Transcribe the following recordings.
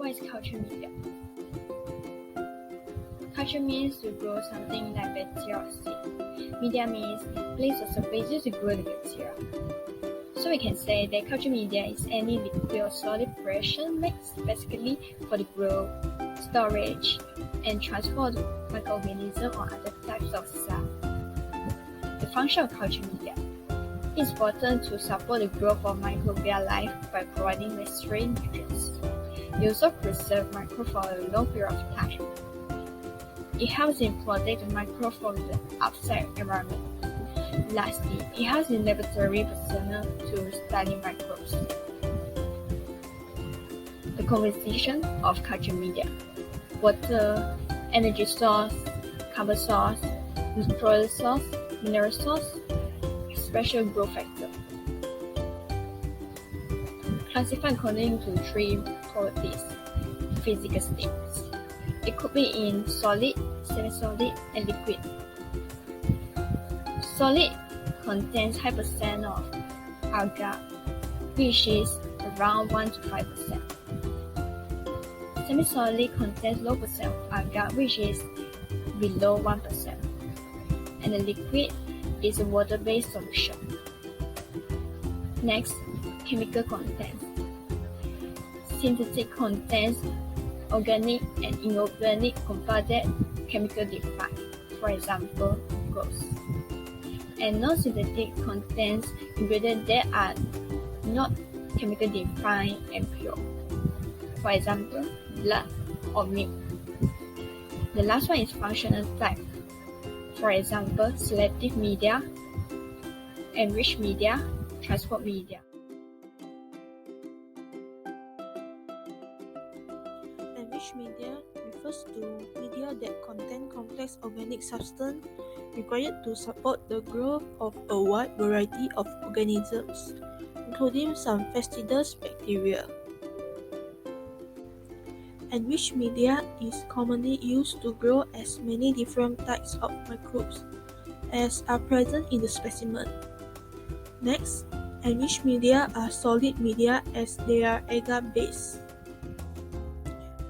What is culture media? Culture means to grow something like bacteria or seed. Media means place or surfaces to grow the bacteria. So we can say that culture media is any liquid or solid preparation mixed basically for the growth, storage, and transport of microorganisms or other types of cells. The function of culture media is important to support the growth of microbial life by providing necessary nutrients. It also preserves microbes for a long period of time. It helps in protect the microbes from the outside environment. Lastly, it helps in laboratory personnel to study microbes. The composition of culture media: water, energy source, carbon source, nutrient source, mineral source, special growth factor. Classified according to three properties: physical states. It could be in solid, semi-solid, and liquid. Solid contains high percent of agar, which is around 1 to 5%. Semi-solid contains low percent of agar, which is below 1%. And the liquid is a water-based solution. Next, chemical content. Synthetic contains organic and inorganic compounds that chemical defined, for example, glucose. And non-synthetic contains ingredients that are not chemical defined and pure, for example, blood or milk. The last one is functional type, for example, selective media, enriched media, transport media. Enriched media refers to media that contain complex organic substance required to support the growth of a wide variety of organisms, including some fastidious bacteria. Enriched media is commonly used to grow as many different types of microbes as are present in the specimen. Next, enriched media are solid media as they are agar-based.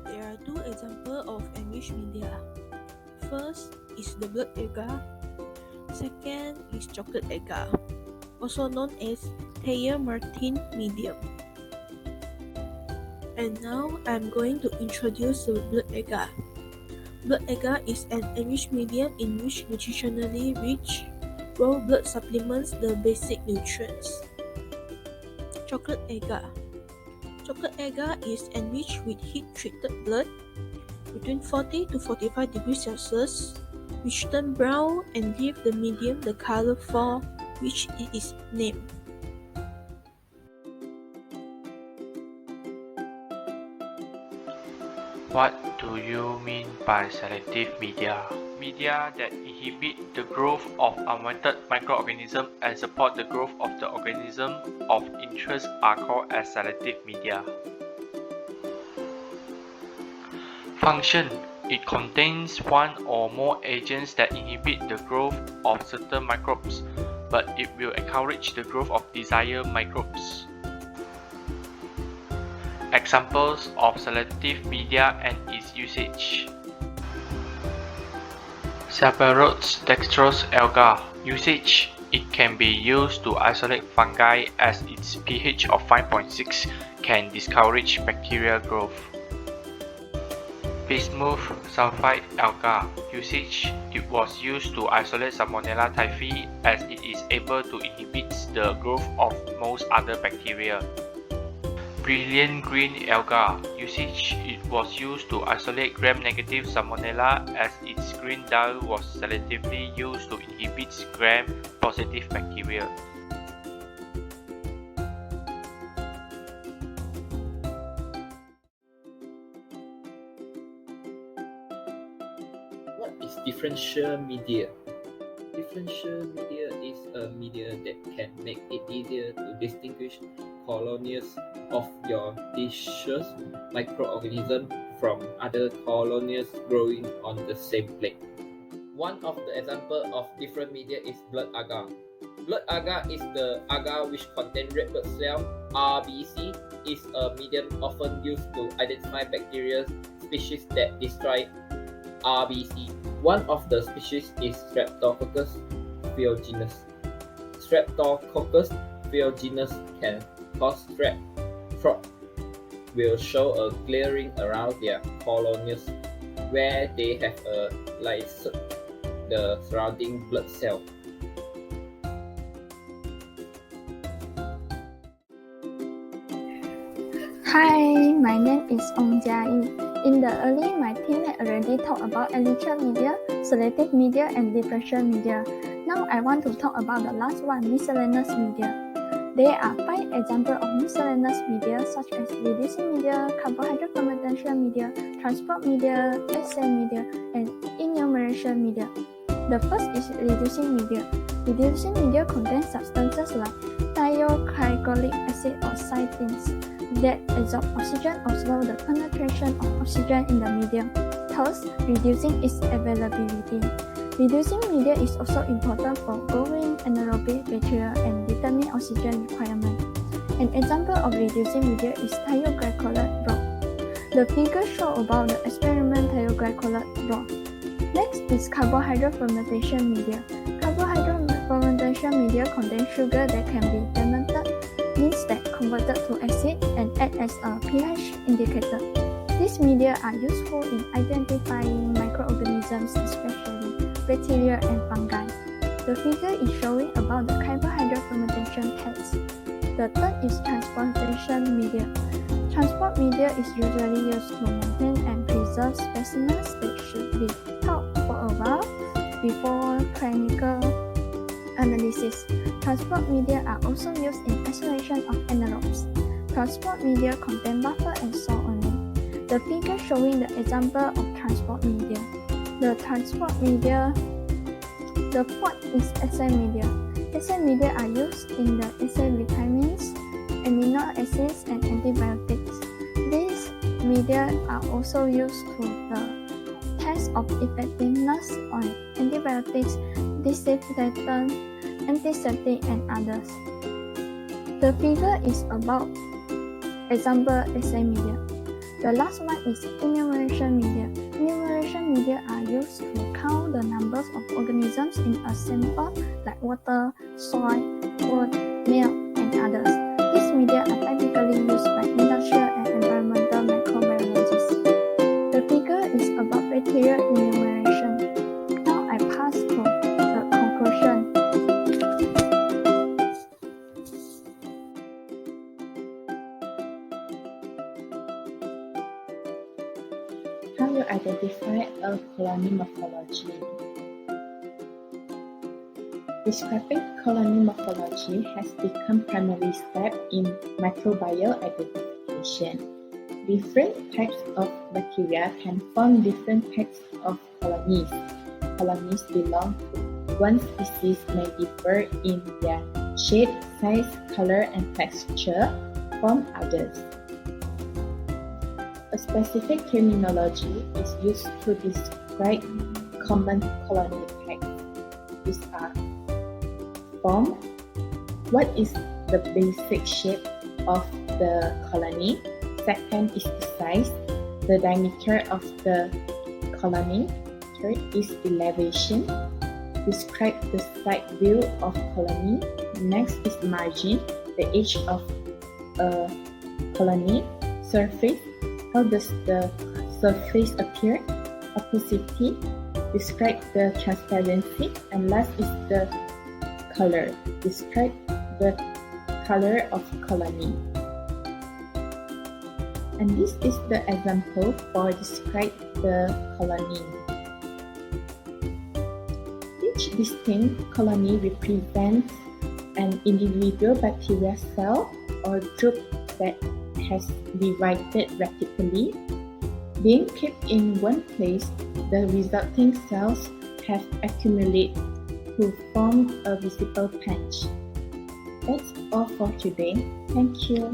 There are two examples of enriched media. First is the blood agar. Second is chocolate agar, also known as Thayer-Martin medium. And now I'm going to introduce the blood agar. Blood agar is an enriched medium in which nutritionally rich raw blood supplements the basic nutrients. Chocolate agar. Chocolate agar is enriched with heat-treated blood between 40 to 45 degrees Celsius, which turn brown and give the medium the color for which it is named. What do you mean by selective media? Media that inhibit the growth of unwanted microorganisms and support the growth of the organism of interest are called as selective media. Function: it contains one or more agents that inhibit the growth of certain microbes, but it will encourage the growth of desired microbes. Examples of selective media and its usage: Saccharose dextrose agar. Usage: it can be used to isolate fungi as its pH of 5.6 can discourage bacterial growth. Bismuth sulfide agar. Usage: it was used to isolate Salmonella typhi as it is able to inhibit the growth of most other bacteria. Brilliant green agar. Usage: it was used to isolate gram-negative Salmonella as its green dye was selectively used to inhibit gram-positive bacteria. What is differential media? Differential media is a media that can make it easier to distinguish colonies of your tissue microorganism from other colonies growing on the same plate. One of the example of different media is blood agar. Blood agar is the agar which contains red blood cell. RBC is a medium often used to identify bacterial species that destroy RBC. One of the species is Streptococcus pyogenes. Streptococcus pyogenes can cause strep throat, will show a clearing around their colonies where they have a lysed the surrounding blood cell. Hi, my name is Ong Jia-yi. In the early, my team had already talked about elixir media, selective media, and differential media. Now I want to talk about the last one, miscellaneous media. There are 5 examples of miscellaneous media such as reducing media, carbohydrate fermentation media, transport media, assay media, and enumeration media. The first is reducing media. Reducing media contains substances like thiocrygolic acid or cytins that absorb oxygen or slow the penetration of oxygen in the medium, thus reducing its availability. Reducing media is also important for growing anaerobic bacteria and determine oxygen requirement. An example of reducing media is thioglycolate broth. The figure shows about the experiment thioglycolate broth. Next is carbohydrate fermentation media. Carbohydrate fermentation media contains sugar that can be fermented, means that converted to acid and act as a pH indicator. These media are useful in identifying microorganisms, especially bacteria and fungi. The figure is showing about the carbohydrate fermentation test. The third is transportation media. Transport media is usually used to maintain and preserve specimens that should be held for a while before clinical analysis. Transport media are also used in isolation of anaerobes. Transport media contain buffer and salt only. The figure showing the example of transport media. The transport media. The fourth is assay media. Assay media are used in the assay vitamins, amino acids, and antibiotics. These media are also used to the test of effectiveness on antibiotics, disinfectant, antiseptic, and others. The figure is about example assay media. The last one is enumeration media. Enumeration media are used to count the numbers of organisms in a sample like water, soil, food, milk, and others. These media are typically used by industrial and environmental microbiologists. The figure is about bacteria enumeration. Now I pass to the conclusion. How you identify a colony morphology? Describing colony morphology has become primary step in microbial identification. Different types of bacteria can form different types of colonies. Colonies belong to one species may differ in their shape, size, color, and texture from others. A specific terminology is used to describe common colony types. These are form. What is the basic shape of the colony? Second is the size, the diameter of the colony. Third is elevation. Describe the side view of colony. Next is margin, the edge of a colony. Surface. How does the surface appear? Opacity. Describe the transparency. And last is the color. Describe the color of colony. And this is the example for describe the colony. Each distinct colony represents an individual bacteria cell or group that has divided rapidly. Being kept in one place, the resulting cells have accumulated to form a visible patch. That's all for today. Thank you.